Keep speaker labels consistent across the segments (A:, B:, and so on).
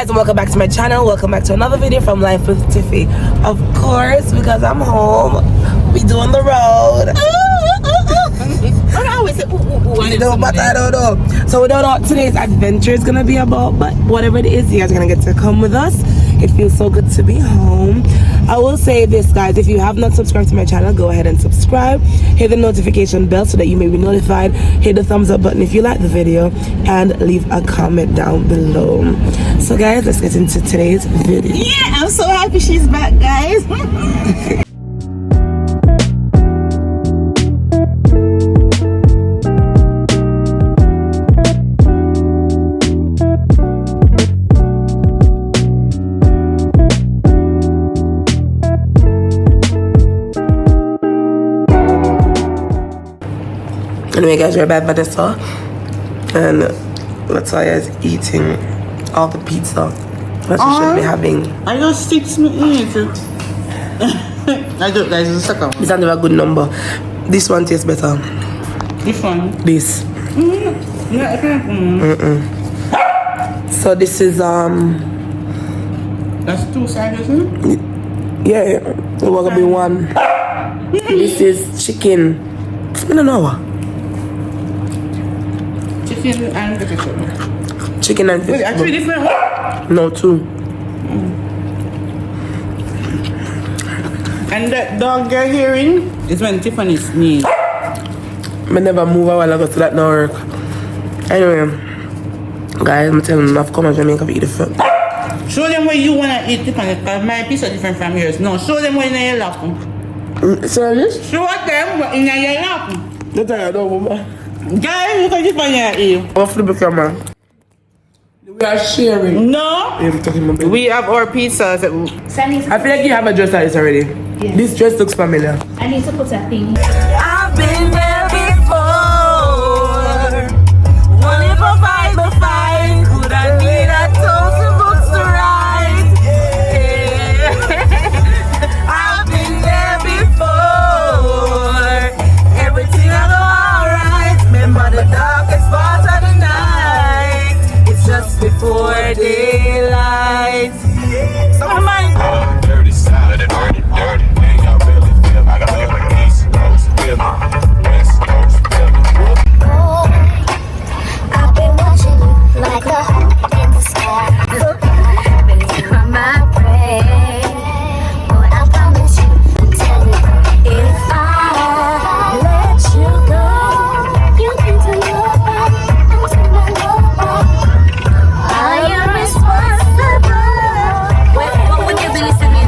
A: guys, and welcome back to my channel. Welcome back to another video from Life with Tiffy. Of course, because I'm home, we doing the road. I always say but I don't know. So we don't know what today's adventure is gonna be about, but whatever it is, you guys are gonna get to come with us. It feels so good to be home. I will say this, guys, if you have not subscribed to my channel, go ahead and subscribe. Hit the notification bell so that you may be notified. Hit the thumbs up button if you like the video, and leave a comment down below. So guys, let's get into today's video.
B: Yeah, I'm so happy she's back, guys.
A: Anyway, guys, we're back by the store, and Latoya is eating all the pizza that she should be having.
B: I just 6 minutes. I don't, guys, it's a second.
A: This is a good number. This one tastes better.
B: Which one?
A: This.
B: Yeah,
A: So this is
B: that's 2 sides, isn't it?
A: yeah, it was gonna be one. This is chicken. I don't know.
B: Chicken and vegetable.
A: Chicken and
B: Wait, actually different one?
A: No, 2.
B: And that dog you're hearing is when Tiffany sneezed.
A: I never move a while ago to that no work. Anyway, guys, I'm telling them I've come to Jamaica to eat the food.
B: Show them where you wanna eat, Tiffany, because my piece is different from yours. No, show them where in your lap.
A: Serious?
B: Show them where in your lap.
A: Don't tell you, don't move.
B: Guys, look at Tiffany eat.
A: What flip the camera? We are sharing.
B: No.
A: You're talking about me.
B: We have our pizzas.
A: I feel like you have a dress like this already.
C: Yes.
A: This dress looks familiar.
C: I need to put a thing.
A: I've been there before. Only for 5 or 5. Could I need a thousand books to write? Yeah. I've been there before. Everything I go alright. Remember the darkest part of the night. It's just before daylight. Some of mine.
D: Dirty side, dirty. Ain't got really feel like I feel like East Coast, feel me. West Coast, feel me.
E: Oh, I've been watching you like a hoop in the sky. Baby, my mind pray. Boy, I promise you, tell me if I let you go, you can tell nobody, I'm to my nobody. I am responsible. What would you be listening?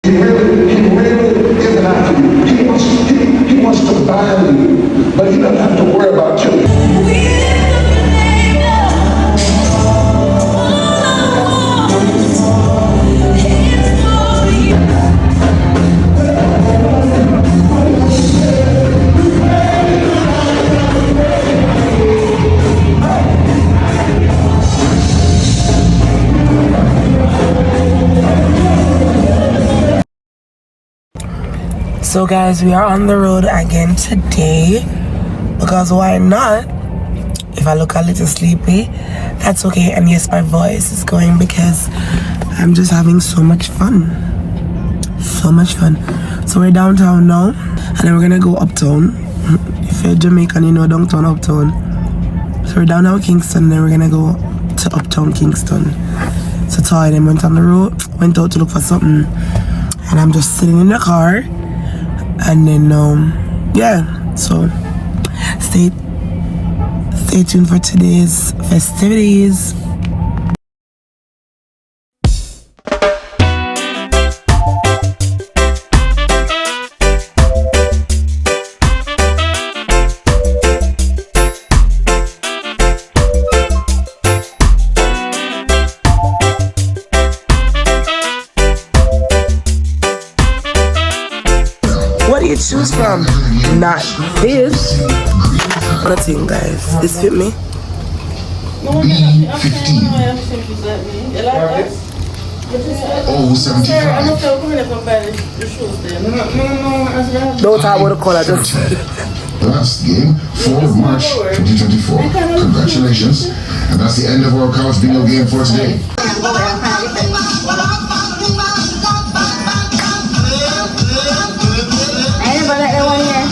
F: He really isn't after you. He wants to bind you, but he doesn't have to worry about killing you.
A: So guys, we are on the road again today, because why not? If I look a little sleepy, that's okay. And yes, my voice is going because I'm just having so much fun. So much fun. So we're downtown now, and then we're gonna go uptown. If you're Jamaican, you know downtown, uptown. So we're downtown Kingston, and then we're gonna go to uptown Kingston. So Toy then went on the road, went out to look for something, and I'm just sitting in the car. And then yeah, so stay tuned for today's festivities. What do you choose from? Not this. What do you think, guys? This fit me? Don't talk about the color, just
F: last game, 4 March 2024. Congratulations. And that's the end of our couch video game for today.
E: I never like that one here.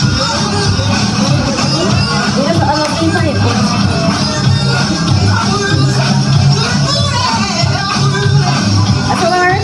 E: You never have a pink on it. That's what I record.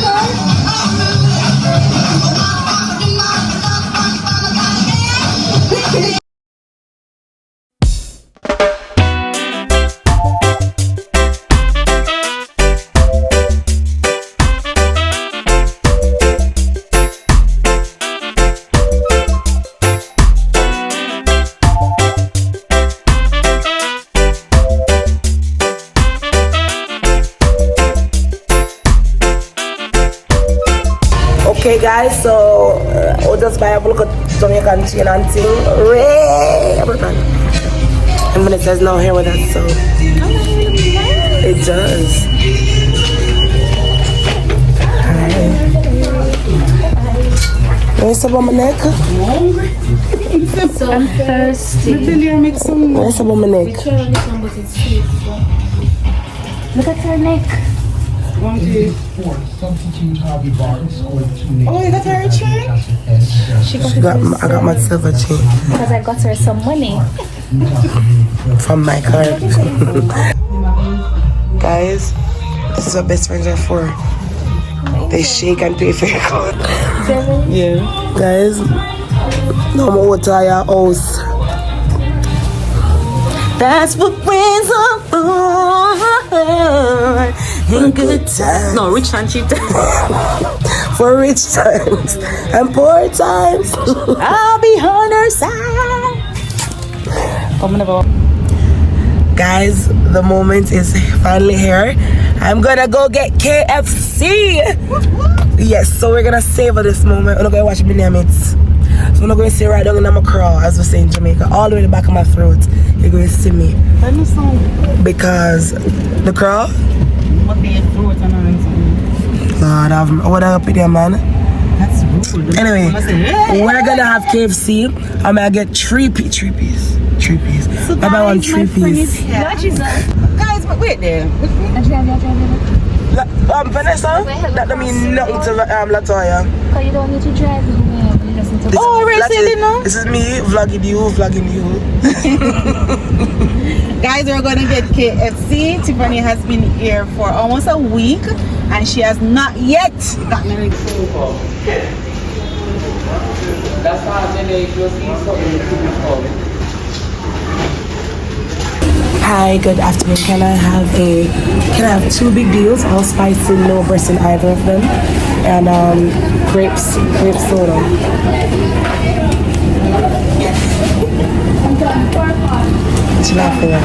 A: Okay guys, so I'll just buy a look at Jamaican chain and thing. And when it says no here with us, so it does. Where's the my neck?
E: So I'm thirsty.
A: Where's the my neck?
E: Look at her neck.
B: Oh, you got her a chain?
A: I got myself a chain
E: Because I got her some money.
A: from my card. Guys, this is what best friends are for. They shake and pay for your card.
B: Yeah.
A: Guys, no more water your house. That's what friends are for. In good times.
B: No, rich and cheap.
A: For rich times and poor times. I'll be on her side. Guys, the moment is finally here. I'm gonna go get KFC. Yes, so we're gonna savor this moment. We're not gonna watch Minamites. So I'm not going to sit right down in my craw, as we say in Jamaica, all the way in the back of my throat. You're going to see me. Because the craw? Lord, what up with you, man?
B: That's rude.
A: Anyway, we're gonna have KFC. I'm gonna get three piece.
B: So
A: I buy one 3 piece.
B: Guys, but wait there.
A: Vanessa, that don't mean nothing to Latoya.
E: Because you don't need to drive.
A: This is me vlogging you.
B: Guys, we're going to get KFC. Tiffany has been here for almost a week and she has not yet gotten any food.
C: That's how Jamaica will see something.
A: Hi, good afternoon. Can I have 2 big deals, all spicy, no breast in either of them, and grape soda. What's you laughing at?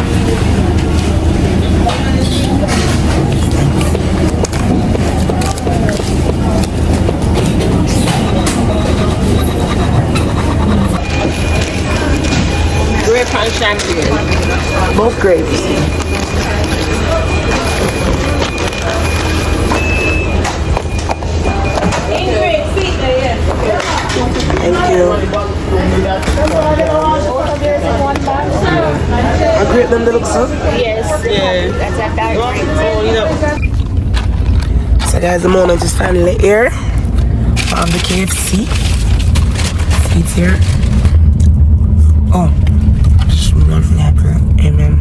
B: Grape and champagne.
A: Both grapes. Thank you. A grape them look so?
E: Yes.
B: Yeah.
E: That's a dark grape.
A: So guys, the moment is finally here. From the KFC. It's here. Oh. Amen.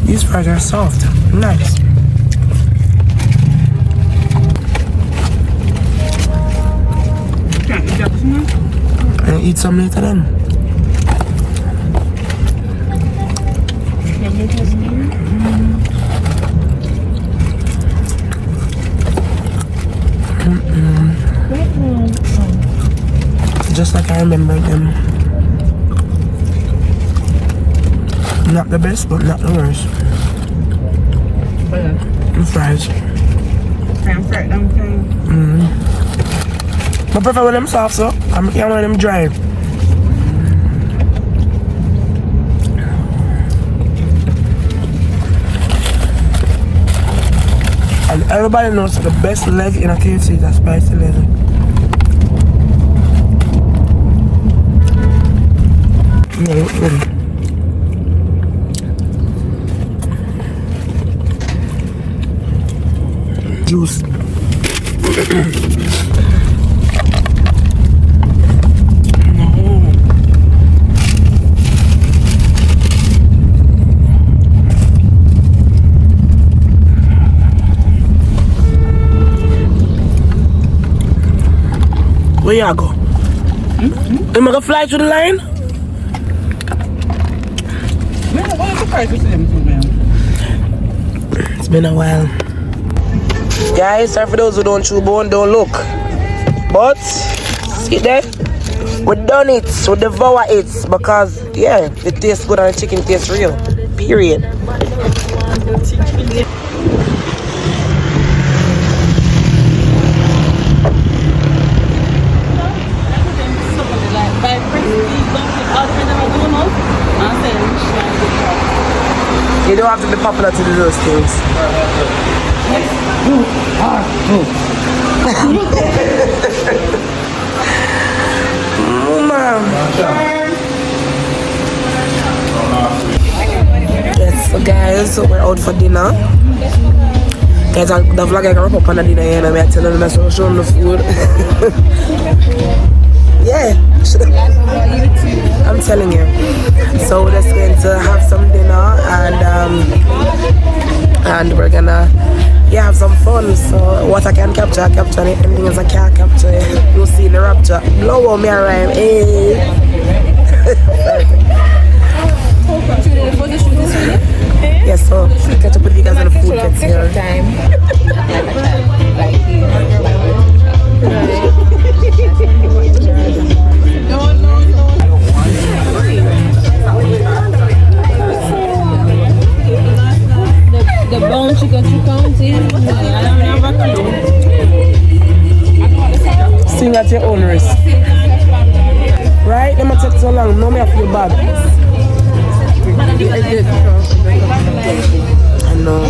A: These fries are soft. Nice. And eat some later then. Just like I remember them. Not the best, but not the worst. And fries.
B: I'm fried dumpling.
A: I prefer when them soft, so I can't want them dry. And everybody knows the best leg in a KFC is a spicy leg. Juice. Where y'all go? Am I gonna fly through the line? It's been a while. Guys, sorry for those who don't chew bone, don't look. But, see there? We done it, we devour it. Because, yeah, it tastes good and the chicken tastes real. Period. You don't have to be popular to do those things. Yes, so guys, we're out for dinner. Guys, the vlog I can wrap up on the dinner and I'm telling them to show them the food. Yeah, I'm telling you. So we're just going to have some dinner and we're gonna have some fun. So what I can capture, I capture it. Anything else I can't capture it. You'll see in the rapture. Blow on me a rhyme. Hey. Yes, so catch up with you guys when the food gets here.
G: The bone chicken county. I don't have a clue.
A: Sing at your own risk. Right? It might take so long. No, me I feel bad. I know.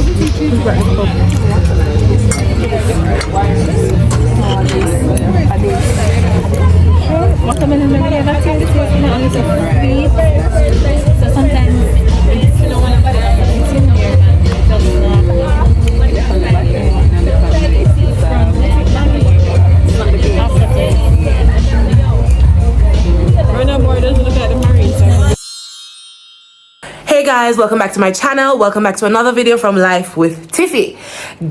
G: So sometimes you don't want to put it in here.
A: Hey guys, welcome back to my channel. Welcome back to another video from Life with Tiffy.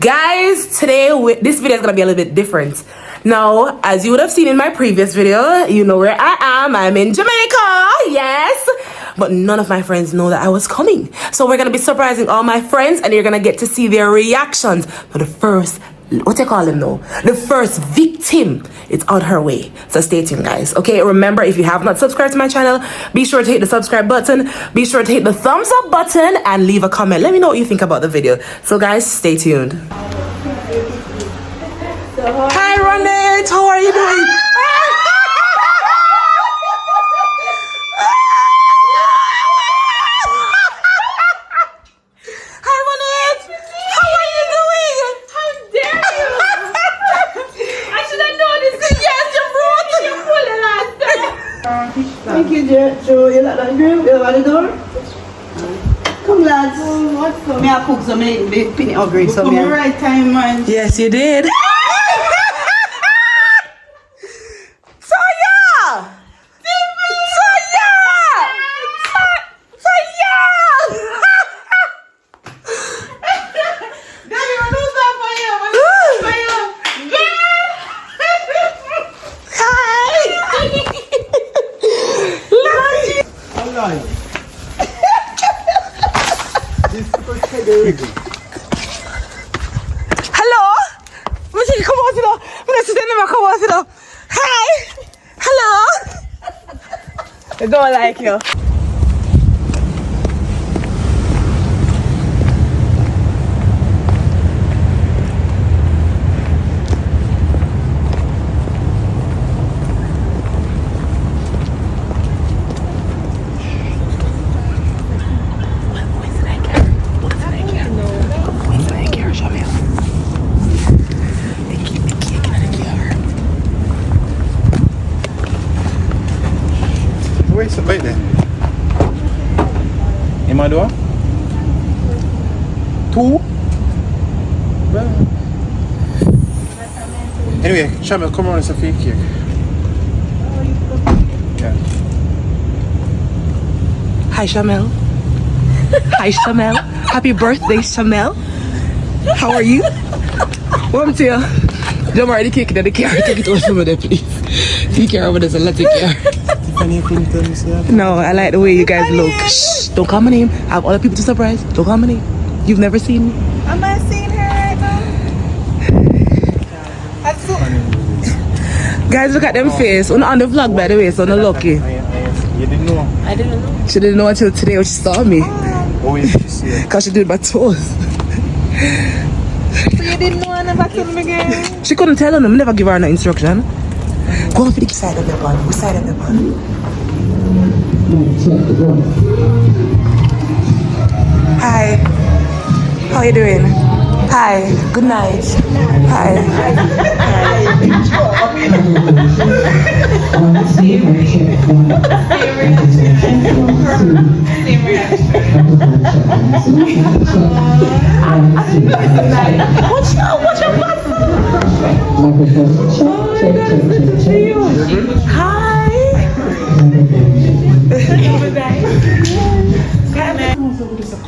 A: Guys, today this video is gonna be a little bit different. Now, as you would have seen in my previous video, you know where I am. I'm in Jamaica, yes. But none of my friends know that I was coming. So we're gonna be surprising all my friends and you're gonna get to see their reactions for the first, what do you call him now? The first victim is on her way. So stay tuned, guys. Okay, remember, if you have not subscribed to my channel, be sure to hit the subscribe button. Be sure to hit the thumbs up button and leave a comment. Let me know what you think about the video. So guys, stay tuned. Hi, Ronette. How are you doing?
H: Thank you, Joe. You like that girl? You like the door? Come, lads. What's up? Me I cook some penny hungry. So me right time, man.
A: Yes, you did. Hello? Come on, hi. Hello? They don't like you.
I: Where's the boat then? Mado? 2? Well. Anyway, Shamil, come on, it's a fake cake. Yeah.
A: Hi, Shamel. Hi, Shamel. Happy birthday, Shamel. How are you? Welcome to you. Don't worry, the cake in the car. Take it over from there, please. The car over there's a lot of car.
I: Tiffany Clinton, sir.
A: No, I like the way you guys look. Shh, don't call my name. I have other people to surprise. Don't call my name. You've never seen me.
B: Am I seeing her right now?
A: Guys, look at them face. On the vlog, by the way, so no lucky.
I: You didn't know?
G: I didn't know.
A: She didn't know until today when she saw me.
I: Oh, yes, you see it.
A: Because she did my toes.
B: So you didn't know I never told me again?
A: She couldn't tell them. Never give her no instruction. Go on for the side of the bun. Which side of the bun? Hi. How you doing? Hi. Good night. Hi. What's your Hi.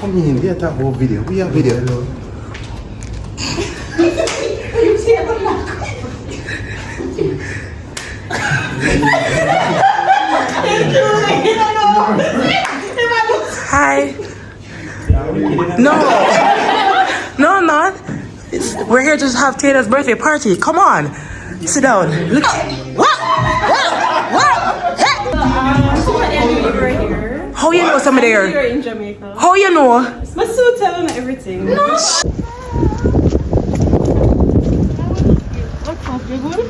I: Come in, we are talking about video. We have video.
A: Hi. No. No, I'm not. We're here to have Taylor's birthday party. Come on. Sit down. Look. What? How you know somebody there?
G: Here in Jamaica.
A: How you know?
G: My suit telling everything.
A: No.
G: What's up, you good?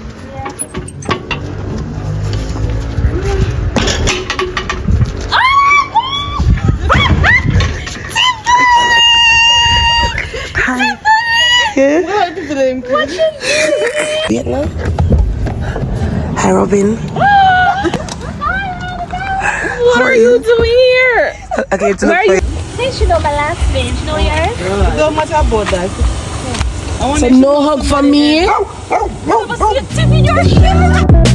A: Hi. Vietnam. Hi, Robin.
G: What are you doing here?
A: Okay, to
G: Where are you?
E: Hey, she know my last name. She know yours?
B: It don't matter about that.
A: So no hug for me.
G: What's your tip in your hair?